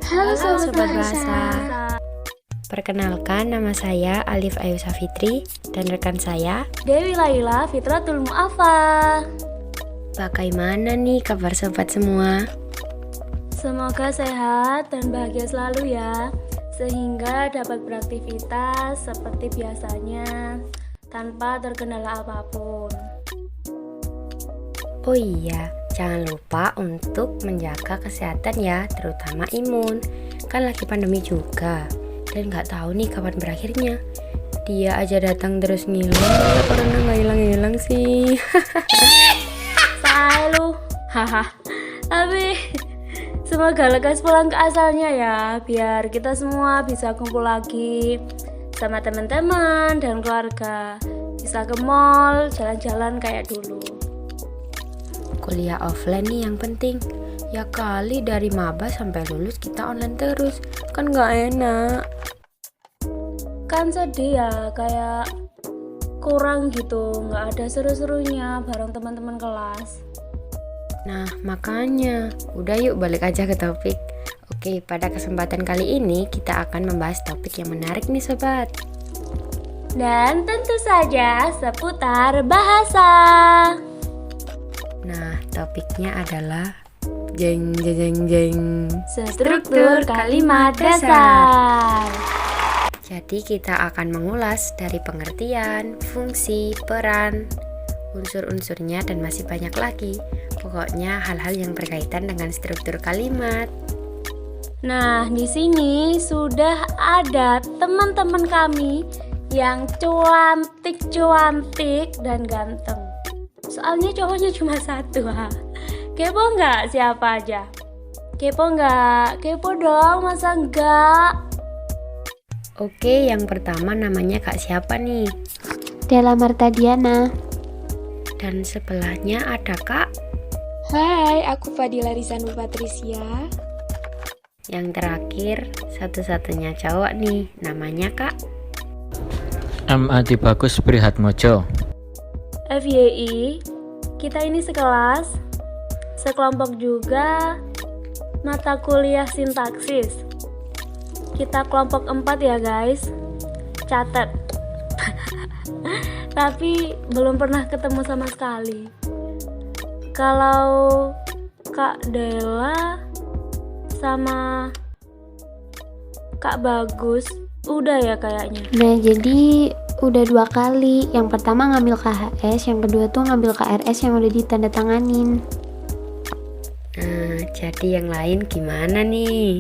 Halo Sobat Sobat Bahasa. Bahasa. Perkenalkan, nama saya Alif Ayusa Fitri dan rekan saya. Dewi Laila Fitratul Mu'afa. Bagaimana nih kabar sobat semua? Semoga sehat dan bahagia selalu ya, sehingga dapat beraktivitas seperti biasanya tanpa terkendala apapun. Oh iya, jangan lupa untuk menjaga kesehatan ya, terutama imun. Kan lagi pandemi juga, dan nggak tahu nih kapan berakhirnya. Dia aja datang terus ngilang, ya corona nggak hilang-hilang sih. Say lu, haha. Tapi semoga lekas pulang ke asalnya ya, biar kita semua bisa kumpul lagi sama teman-teman dan keluarga. Bisa ke mall, jalan-jalan kayak dulu. Kuliah offline nih yang penting. Ya kali dari maba sampai lulus kita online terus, kan nggak enak. Kan sedih ya, kayak kurang gitu, nggak ada seru-serunya bareng teman-teman kelas. Nah, makanya, udah yuk balik aja ke topik. Oke, pada kesempatan kali ini kita akan membahas topik yang menarik nih sobat. Dan tentu saja seputar bahasa. Nah, topiknya adalah jeng. Struktur kalimat dasar. Jadi kita akan mengulas dari pengertian, fungsi, peran, unsur-unsurnya dan masih banyak lagi. Pokoknya hal-hal yang berkaitan dengan struktur kalimat. Nah, di sini sudah ada teman-teman kami yang cuantik dan ganteng. Soalnya cowoknya cuma satu ha. Kepo nggak siapa aja? Kepo nggak? Kepo dong, masa enggak? Oke, yang pertama namanya Kak siapa nih? Della Marta Diana. Dan sebelahnya ada Kak. Hai, aku Fadila Rizanu Patricia. Yang terakhir, satu-satunya cowok nih, namanya Kak. M.A. Bagus Prihatmojo. FYI, kita ini sekelas, sekelompok juga, mata kuliah sintaksis. Kita kelompok 4 ya guys, catat. Tapi belum pernah ketemu sama sekali. Kalau Kak Della sama Kak Bagus udah ya kayaknya. Nah, jadi udah 2 kali. Yang pertama ngambil KHS, yang kedua tuh ngambil KRS yang udah ditandatanganin. Nah, jadi yang lain gimana nih?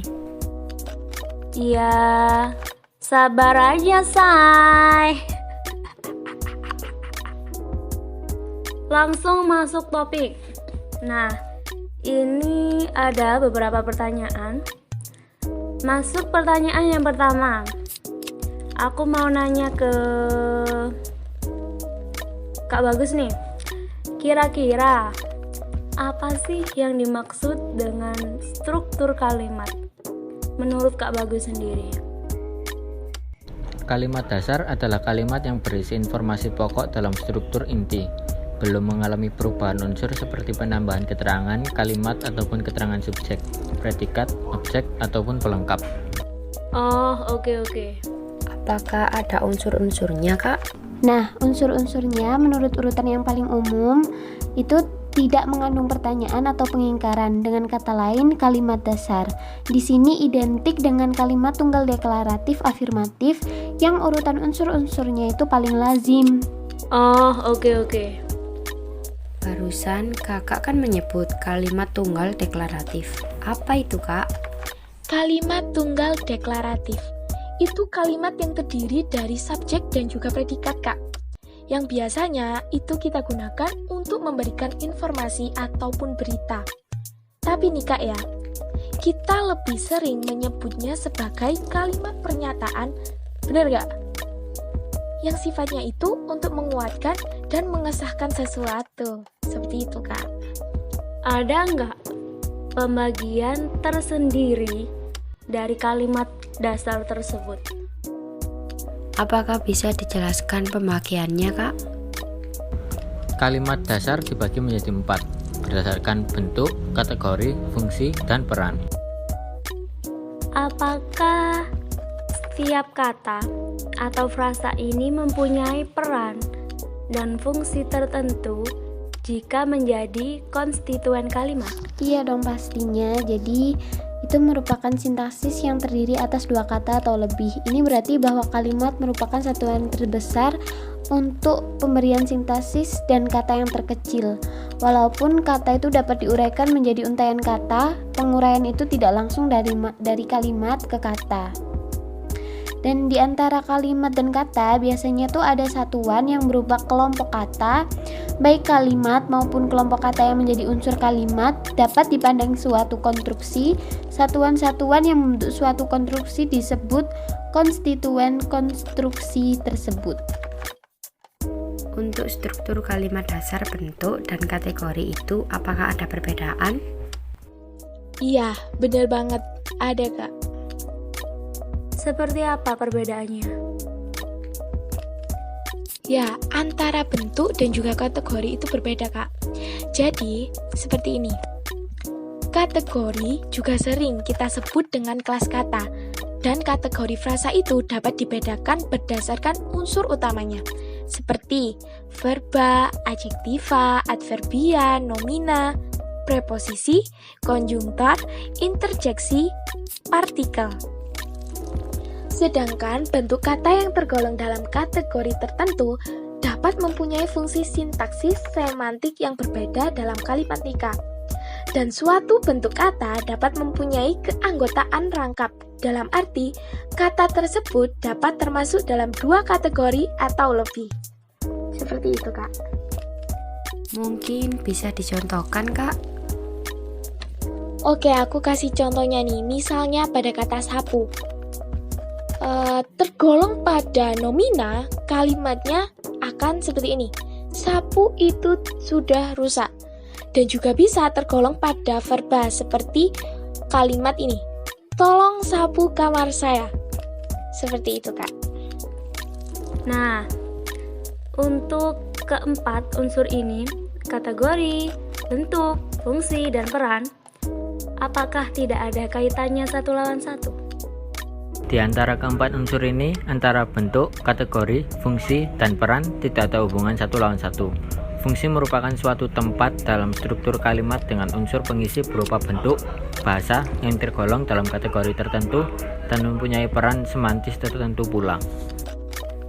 Ya, sabar aja say. Langsung masuk topik. Nah, ini ada beberapa pertanyaan. Masuk pertanyaan yang pertama. Aku mau nanya ke Kak Bagus nih. Kira-kira apa sih yang dimaksud dengan struktur kalimat menurut Kak Bagus sendiri? Kalimat dasar adalah kalimat yang berisi informasi pokok dalam struktur inti, belum mengalami perubahan unsur seperti penambahan keterangan, kalimat ataupun keterangan subjek, predikat, objek, ataupun pelengkap. Oh, oke. Apakah ada unsur-unsurnya, Kak? Nah, unsur-unsurnya menurut urutan yang paling umum itu tidak mengandung pertanyaan atau pengingkaran. Dengan kata lain, kalimat dasar di sini identik dengan kalimat tunggal deklaratif afirmatif yang urutan unsur-unsurnya itu paling lazim. Oh, oke. Barusan kakak kan menyebut kalimat tunggal deklaratif. Apa itu, Kak? Kalimat tunggal deklaratif itu kalimat yang terdiri dari subjek dan juga predikat, Kak. Yang biasanya itu kita gunakan untuk memberikan informasi ataupun berita. Tapi nih Kak ya, kita lebih sering menyebutnya sebagai kalimat pernyataan, benar gak? Yang sifatnya itu untuk menguatkan dan mengesahkan sesuatu. Seperti itu Kak. Ada nggak pembagian tersendiri dari kalimat dasar tersebut? Apakah bisa dijelaskan pembagiannya, Kak? Kalimat dasar dibagi menjadi 4, berdasarkan bentuk, kategori, fungsi, dan peran. apakah setiap kata atau frasa ini mempunyai peran dan fungsi tertentu jika menjadi konstituen kalimat? Iya dong pastinya. Jadi itu merupakan sintaksis yang terdiri atas dua kata atau lebih. Ini berarti bahwa kalimat merupakan satuan terbesar untuk pemberian sintaksis dan kata yang terkecil. Walaupun kata itu dapat diuraikan menjadi untaian kata, penguraian itu tidak langsung dari kalimat ke kata. Dan di antara kalimat dan kata biasanya tuh ada satuan yang berupa kelompok kata. Baik kalimat maupun kelompok kata yang menjadi unsur kalimat dapat dipandang suatu konstruksi. Satuan-satuan yang membentuk suatu konstruksi disebut konstituen konstruksi tersebut. Untuk struktur kalimat dasar, bentuk, dan kategori itu apakah ada perbedaan? Iya, benar banget. Ada, Kak. Seperti apa perbedaannya? Ya, antara bentuk dan juga kategori itu berbeda, Kak. Jadi, seperti ini. Kategori juga sering kita sebut dengan kelas kata, dan kategori frasa itu dapat dibedakan berdasarkan unsur utamanya, seperti verba, adjektiva, adverbia, nomina, preposisi, konjungtor, interjeksi, partikel. Sedangkan bentuk kata yang tergolong dalam kategori tertentu dapat mempunyai fungsi sintaksis semantik yang berbeda dalam kalimat nikah. Dan suatu bentuk kata dapat mempunyai keanggotaan rangkap, dalam arti kata tersebut dapat termasuk dalam dua kategori atau lebih. Seperti itu, Kak. Mungkin bisa dicontohkan, Kak? Oke, aku kasih contohnya nih. Misalnya pada kata sapu. Tergolong pada nomina, kalimatnya akan seperti ini. Sapu itu sudah rusak. Dan juga bisa tergolong pada verba seperti kalimat ini. Tolong sapu kamar saya. Seperti itu, Kak. Nah, untuk keempat unsur ini, kategori, bentuk, fungsi, dan peran, apakah tidak ada kaitannya satu lawan satu? Di antara keempat unsur ini, antara bentuk, kategori, fungsi, dan peran tidak ada hubungan satu lawan satu. Fungsi merupakan suatu tempat dalam struktur kalimat dengan unsur pengisi berupa bentuk, bahasa yang tergolong dalam kategori tertentu dan mempunyai peran semantis tertentu pula.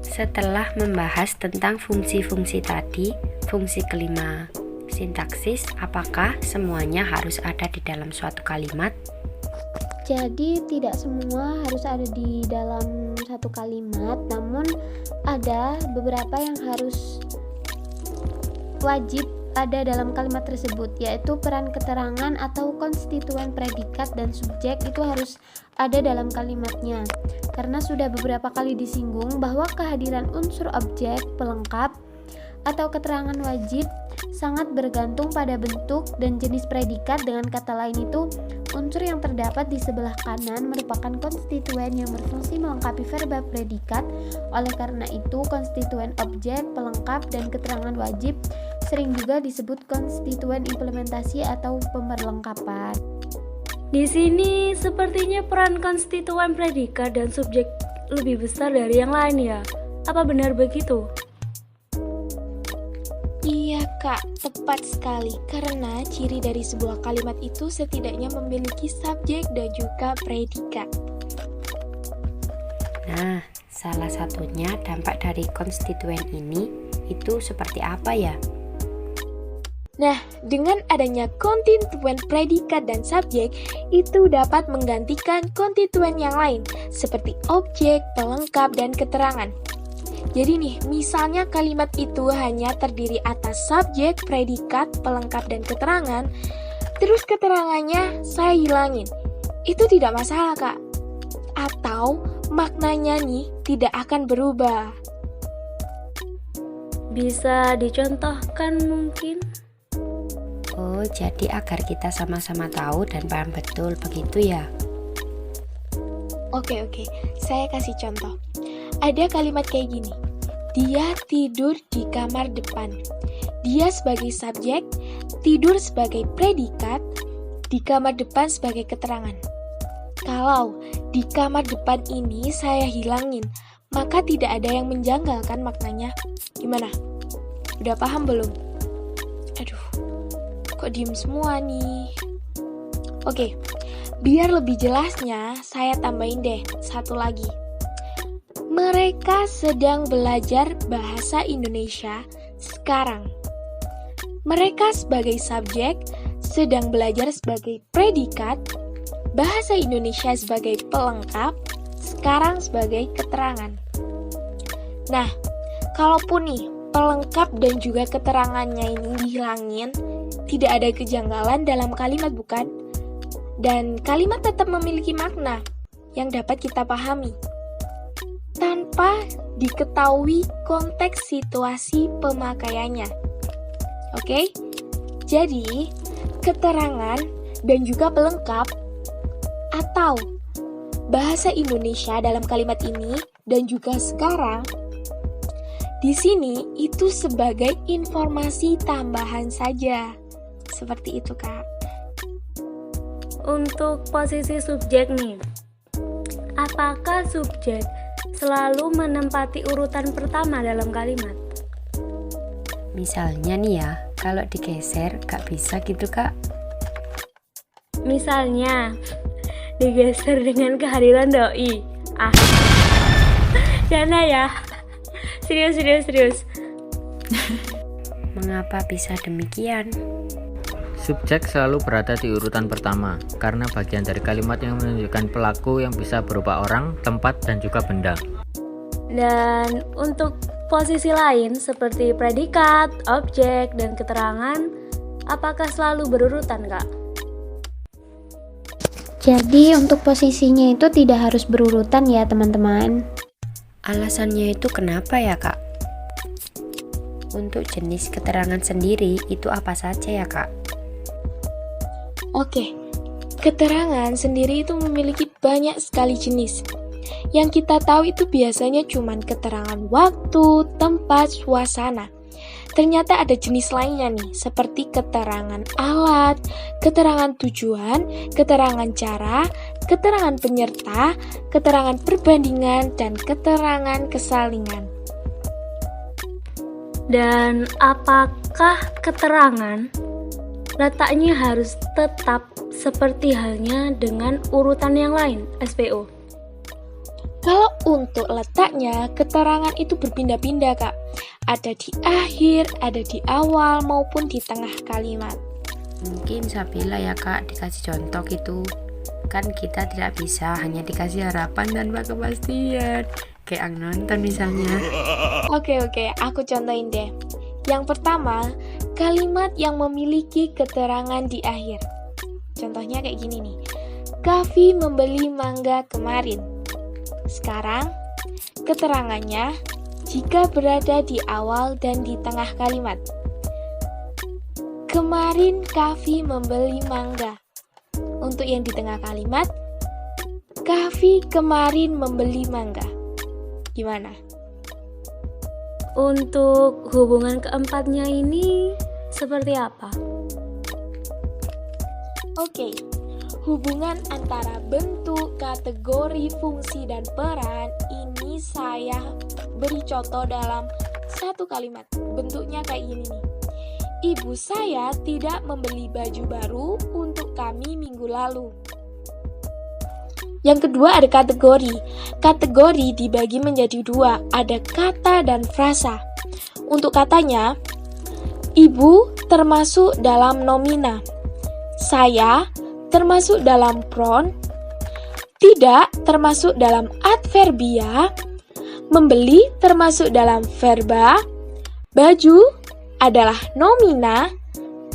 Setelah membahas tentang fungsi-fungsi tadi, fungsi kelima, sintaksis, apakah semuanya harus ada di dalam suatu kalimat? Jadi tidak semua harus ada di dalam satu kalimat, namun ada beberapa yang harus wajib ada dalam kalimat tersebut, yaitu peran keterangan atau konstituen predikat dan subjek itu harus ada dalam kalimatnya. Karena sudah beberapa kali disinggung bahwa kehadiran unsur objek pelengkap atau keterangan wajib sangat bergantung pada bentuk dan jenis predikat. Dengan kata lain itu, unsur yang terdapat di sebelah kanan merupakan konstituen yang berfungsi melengkapi verba predikat. Oleh karena itu, konstituen objek, pelengkap, dan keterangan wajib sering juga disebut konstituen implementasi atau pemerlengkapan. Di sini sepertinya peran konstituen predikat dan subjek lebih besar dari yang lain ya. Apa benar begitu? Iya, Kak, tepat sekali. Karena ciri dari sebuah kalimat itu setidaknya memiliki subjek dan juga predikat. Nah, salah satunya dampak dari konstituen ini itu seperti apa ya? Nah, dengan adanya konstituen predikat dan subjek, itu dapat menggantikan konstituen yang lain, seperti objek, pelengkap, dan keterangan. Jadi nih, misalnya kalimat itu hanya terdiri atas subjek, predikat, pelengkap, dan keterangan, terus keterangannya saya hilangin. Itu tidak masalah, Kak. Atau maknanya nih tidak akan berubah. Bisa dicontohkan mungkin? Oh, jadi agar kita sama-sama tahu dan paham betul, begitu ya? Oke, saya kasih contoh. Ada kalimat kayak gini. Dia tidur di kamar depan. Dia sebagai subjek, tidur sebagai predikat, di kamar depan sebagai keterangan. Kalau di kamar depan ini saya hilangin, maka tidak ada yang menjanggal kan maknanya? Gimana? Udah paham belum? Aduh, kok diem semua nih? Oke, biar lebih jelasnya saya tambahin deh satu lagi. Mereka sedang belajar bahasa Indonesia sekarang. Mereka sebagai subjek sedang belajar sebagai predikat, bahasa Indonesia sebagai pelengkap, sekarang sebagai keterangan. Nah, kalaupun nih pelengkap dan juga keterangannya ini dihilangin, tidak ada kejanggalan dalam kalimat bukan? Dan kalimat tetap memiliki makna yang dapat kita pahami tanpa diketahui konteks situasi pemakaiannya. Oke? Jadi, keterangan dan juga pelengkap atau bahasa Indonesia dalam kalimat ini dan juga sekarang di sini itu sebagai informasi tambahan saja. Seperti itu, Kak. Untuk posisi subjek nih, apakah subjek selalu menempati urutan pertama dalam kalimat? Misalnya nih ya, kalau digeser gak bisa gitu Kak. Misalnya, digeser dengan kehadiran doi. Jana ya. Serius. Mengapa bisa demikian? Subjek selalu berada di urutan pertama karena bagian dari kalimat yang menunjukkan pelaku yang bisa berupa orang, tempat, dan juga benda. Dan untuk posisi lain seperti predikat, objek, dan keterangan, apakah selalu berurutan, Kak? Jadi untuk posisinya itu tidak harus berurutan ya teman-teman. Alasannya itu kenapa ya Kak? Untuk jenis keterangan sendiri itu apa saja ya Kak? Oke, keterangan sendiri itu memiliki banyak sekali jenis. Yang kita tahu itu biasanya cuma keterangan waktu, tempat, suasana. Ternyata ada jenis lainnya nih, seperti keterangan alat, keterangan tujuan, keterangan cara, keterangan penyerta, keterangan perbandingan, dan keterangan kesalingan. Dan apakah keterangan letaknya harus tetap seperti halnya dengan urutan yang lain, SPO? Kalau untuk letaknya, keterangan itu berpindah-pindah, Kak. Ada di akhir, ada di awal, maupun di tengah kalimat. Mungkin Sabila ya Kak dikasih contoh gitu. Kan kita tidak bisa hanya dikasih harapan tanpa kepastian. Kayak ang nonton misalnya. Oke, aku contohin deh. Yang pertama, kalimat yang memiliki keterangan di akhir. Contohnya kayak gini nih. Kavi membeli mangga kemarin. Sekarang, keterangannya jika berada di awal dan di tengah kalimat. Kemarin Kavi membeli mangga. Untuk yang di tengah kalimat, Kavi kemarin membeli mangga. Gimana? Untuk hubungan keempatnya ini seperti apa? Oke, hubungan antara bentuk, kategori, fungsi, dan peran ini saya beri contoh dalam satu kalimat. Bentuknya kayak gini nih. Ibu saya tidak membeli baju baru untuk kami minggu lalu. Yang kedua ada kategori. Kategori dibagi menjadi dua, ada kata dan frasa. Untuk katanya, ibu termasuk dalam nomina. Saya termasuk dalam pronoun. Tidak termasuk dalam adverbia. Membeli termasuk dalam verba. Baju adalah nomina.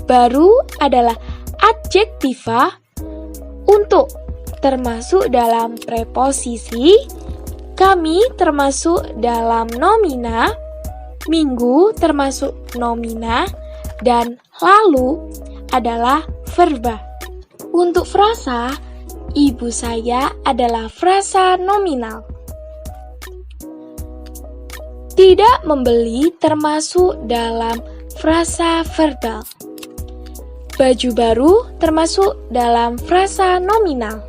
Baru adalah adjektiva. Untuk termasuk dalam preposisi. Kami termasuk dalam nomina. Minggu termasuk nomina. Dan lalu adalah verba. Untuk frasa, ibu saya adalah frasa nominal. Tidak membeli termasuk dalam frasa verbal. Baju baru termasuk dalam frasa nominal.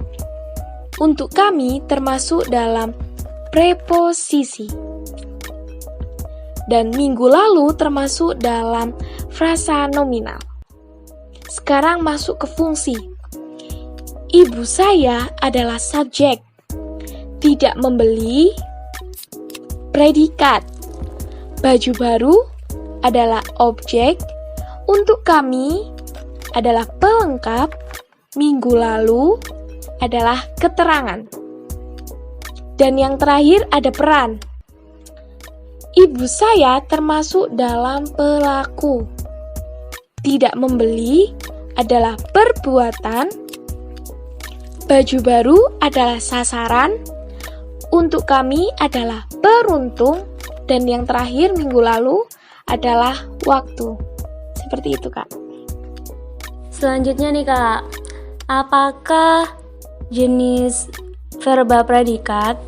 untuk kami termasuk dalam preposisi. Dan minggu lalu termasuk dalam frasa nominal. Sekarang masuk ke fungsi. Ibu saya adalah subjek. Tidak membeli, predikat. Baju baru adalah objek. Untuk kami adalah pelengkap. Minggu lalu adalah keterangan. Dan yang terakhir ada peran. Ibu saya termasuk dalam pelaku. Tidak membeli adalah perbuatan. Baju baru adalah sasaran. Untuk kami adalah beruntung. Dan yang terakhir minggu lalu adalah waktu. Seperti itu, Kak. Selanjutnya nih Kak, apakah jenis verba predikat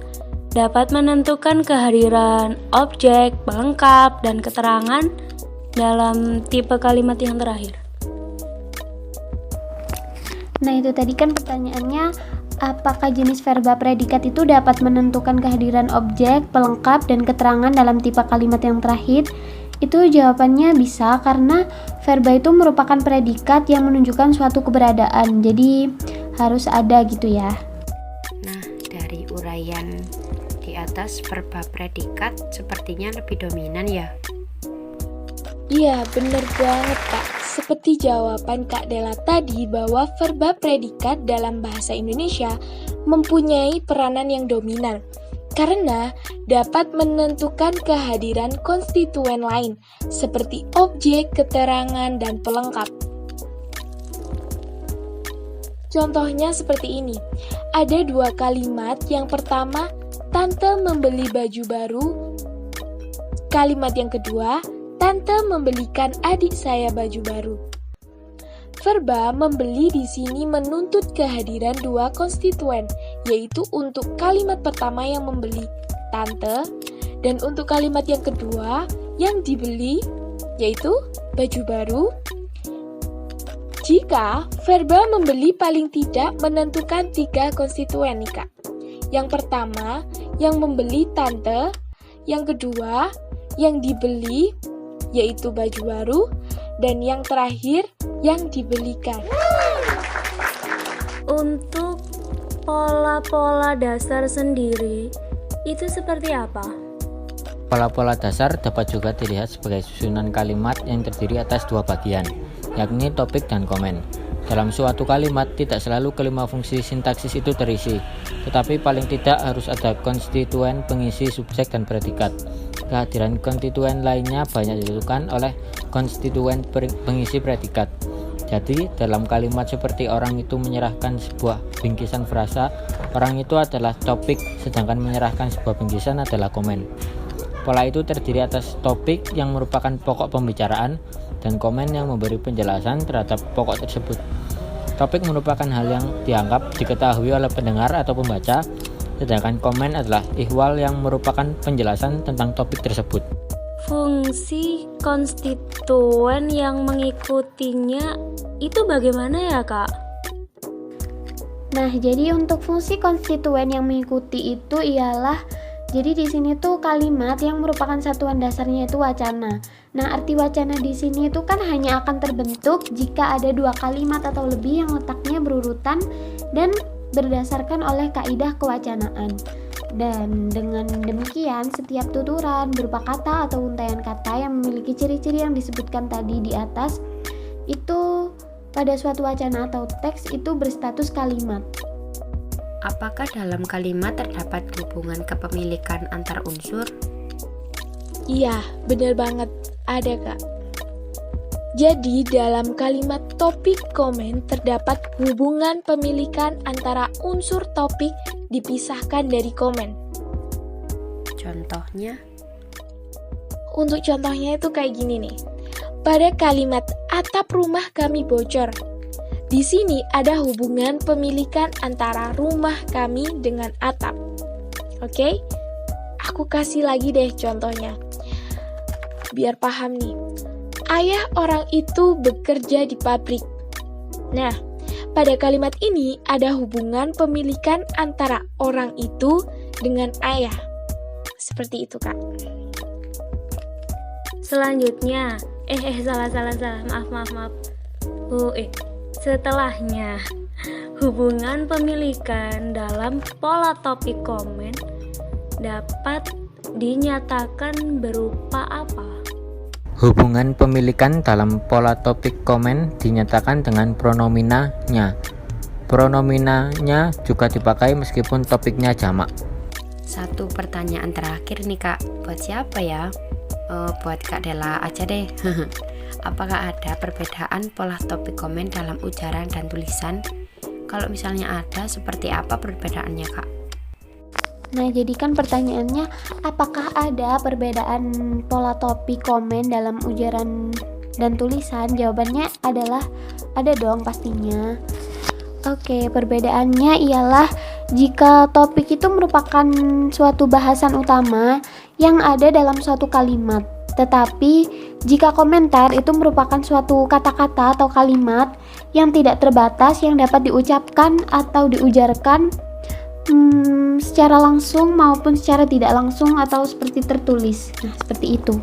dapat menentukan kehadiran objek, pelengkap, dan keterangan dalam tipe kalimat yang terakhir? Nah, itu tadi kan pertanyaannya, apakah jenis verba predikat itu dapat menentukan kehadiran objek, pelengkap, dan keterangan dalam tipe kalimat yang terakhir? Itu jawabannya bisa, karena verba itu merupakan predikat yang menunjukkan suatu keberadaan. Jadi harus ada gitu ya. Nah, dari uraian di atas, verba predikat sepertinya lebih dominan ya. Iya, bener banget, Kak. Seperti jawaban Kak Dela tadi bahwa verba predikat dalam bahasa Indonesia mempunyai peranan yang dominan karena dapat menentukan kehadiran konstituen lain seperti objek, keterangan, dan pelengkap. Contohnya seperti ini. Ada dua kalimat. Yang pertama, tante membeli baju baru. Kalimat yang kedua, tante membelikan adik saya baju baru. Verba membeli di sini menuntut kehadiran dua konstituen, yaitu untuk kalimat pertama yang membeli, tante, dan untuk kalimat yang kedua yang dibeli, yaitu baju baru. Jika verba membeli paling tidak menentukan tiga konstituen nih Kak. Yang pertama, yang membeli tante, yang kedua, yang dibeli, yaitu baju baru, dan yang terakhir, yang dibelikan. Untuk pola-pola dasar sendiri, itu seperti apa? Pola-pola dasar dapat juga dilihat sebagai susunan kalimat yang terdiri atas dua bagian, yakni topik dan komen. Dalam suatu kalimat, tidak selalu kelima fungsi sintaksis itu terisi, tetapi paling tidak harus ada konstituen, pengisi, subjek, dan predikat. Kehadiran konstituen lainnya banyak ditentukan oleh konstituen pengisi predikat. Jadi, dalam kalimat seperti orang itu menyerahkan sebuah bingkisan frasa, orang itu adalah topik, sedangkan menyerahkan sebuah bingkisan adalah komen. Pola itu terdiri atas topik yang merupakan pokok pembicaraan dan komen yang memberi penjelasan terhadap pokok tersebut. Topik merupakan hal yang dianggap diketahui oleh pendengar atau pembaca, sedangkan komen adalah ihwal yang merupakan penjelasan tentang topik tersebut. Fungsi konstituen yang mengikutinya itu bagaimana ya Kak? Nah, jadi untuk fungsi konstituen yang mengikuti itu ialah, jadi di sini tuh kalimat yang merupakan satuan dasarnya itu wacana. Nah, arti wacana di sini itu kan hanya akan terbentuk jika ada dua kalimat atau lebih yang letaknya berurutan dan berdasarkan oleh kaidah kewacanaan. Dan dengan demikian, setiap tuturan berupa kata atau untaian kata yang memiliki ciri-ciri yang disebutkan tadi di atas itu pada suatu wacana atau teks itu berstatus kalimat. Apakah dalam kalimat terdapat hubungan kepemilikan antar unsur? Iya, bener banget. Ada, Kak. Jadi, dalam kalimat topik komen terdapat hubungan pemilikan antara unsur topik dipisahkan dari komen. Contohnya? Untuk contohnya itu kayak gini nih. Pada kalimat atap rumah kami bocor, di sini ada hubungan pemilikan antara rumah kami dengan atap. Oke? Aku kasih lagi deh contohnya. Biar paham nih. Ayah orang itu bekerja di pabrik. Nah, Pada kalimat ini ada hubungan pemilikan antara orang itu dengan ayah. Seperti itu, Kak. Selanjutnya, salah. Maaf. Setelahnya, hubungan pemilikan dalam pola topik komen dapat dinyatakan berupa apa? Hubungan pemilikan dalam pola topik komen dinyatakan dengan pronomina-nya. Pronomina-nya juga dipakai meskipun topiknya jamak. Satu pertanyaan terakhir nih Kak, buat siapa ya? Buat Kak Dela aja deh. Apakah ada perbedaan pola topik komen dalam ujaran dan tulisan? Kalau misalnya ada, seperti apa perbedaannya Kak? Nah, jadi kan pertanyaannya, apakah ada perbedaan pola topik komen dalam ujaran dan tulisan? Jawabannya adalah ada dong pastinya. Oke, perbedaannya ialah jika topik itu merupakan suatu bahasan utama yang ada dalam suatu kalimat. Tetapi jika komentar itu merupakan suatu kata-kata atau kalimat yang tidak terbatas yang dapat diucapkan atau diujarkan secara langsung maupun secara tidak langsung atau seperti tertulis. Nah, seperti itu.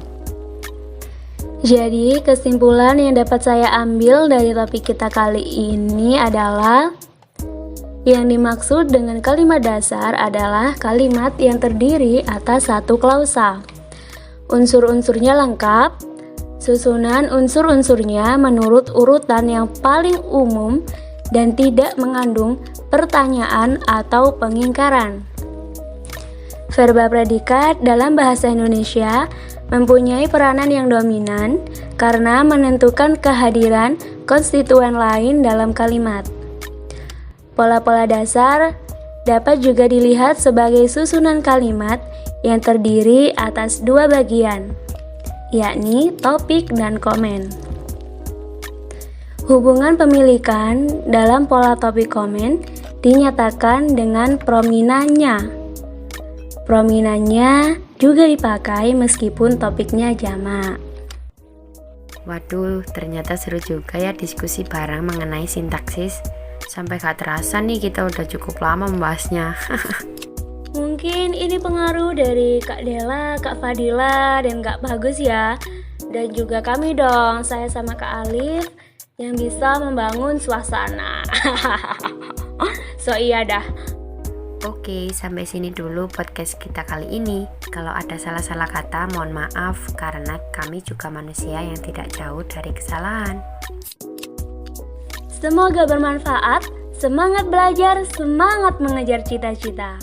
Jadi, kesimpulan yang dapat saya ambil dari topik kita kali ini adalah yang dimaksud dengan kalimat dasar adalah kalimat yang terdiri atas satu klausa. Unsur-unsurnya lengkap, susunan unsur-unsurnya menurut urutan yang paling umum dan tidak mengandung pertanyaan atau pengingkaran. Verba predikat dalam bahasa Indonesia mempunyai peranan yang dominan karena menentukan kehadiran konstituen lain dalam kalimat. Pola-pola dasar dapat juga dilihat sebagai susunan kalimat yang terdiri atas dua bagian, yakni topik dan komen. Hubungan pemilikan dalam pola topik komen dinyatakan dengan prominanya. Prominanya juga dipakai meskipun topiknya jamak. Waduh, ternyata seru juga ya diskusi bareng mengenai sintaksis. Sampai gak terasa nih kita udah cukup lama membahasnya. Mungkin ini pengaruh dari Kak Dela, Kak Fadila, dan Kak Bagus ya. Dan juga kami dong, saya sama Kak Alif yang bisa membangun suasana. So iya dah. Oke, sampai sini dulu podcast kita kali ini. Kalau ada salah-salah kata, mohon maaf karena kami juga manusia yang tidak jauh dari kesalahan. Semoga bermanfaat, semangat belajar, semangat mengejar cita-cita.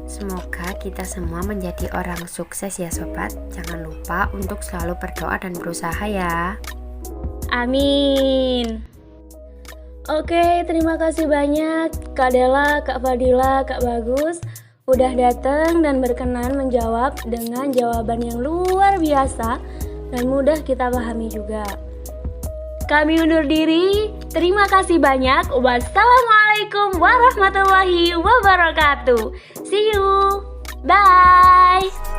Semoga kita semua menjadi orang sukses ya sobat. Jangan lupa untuk selalu berdoa dan berusaha ya. Amin. Oke, terima kasih banyak Kak Dela, Kak Fadila, Kak Bagus udah datang dan berkenan menjawab dengan jawaban yang luar biasa dan mudah kita pahami juga. Kami undur diri. Terima kasih banyak. Wassalamualaikum warahmatullahi wabarakatuh. See you. Bye.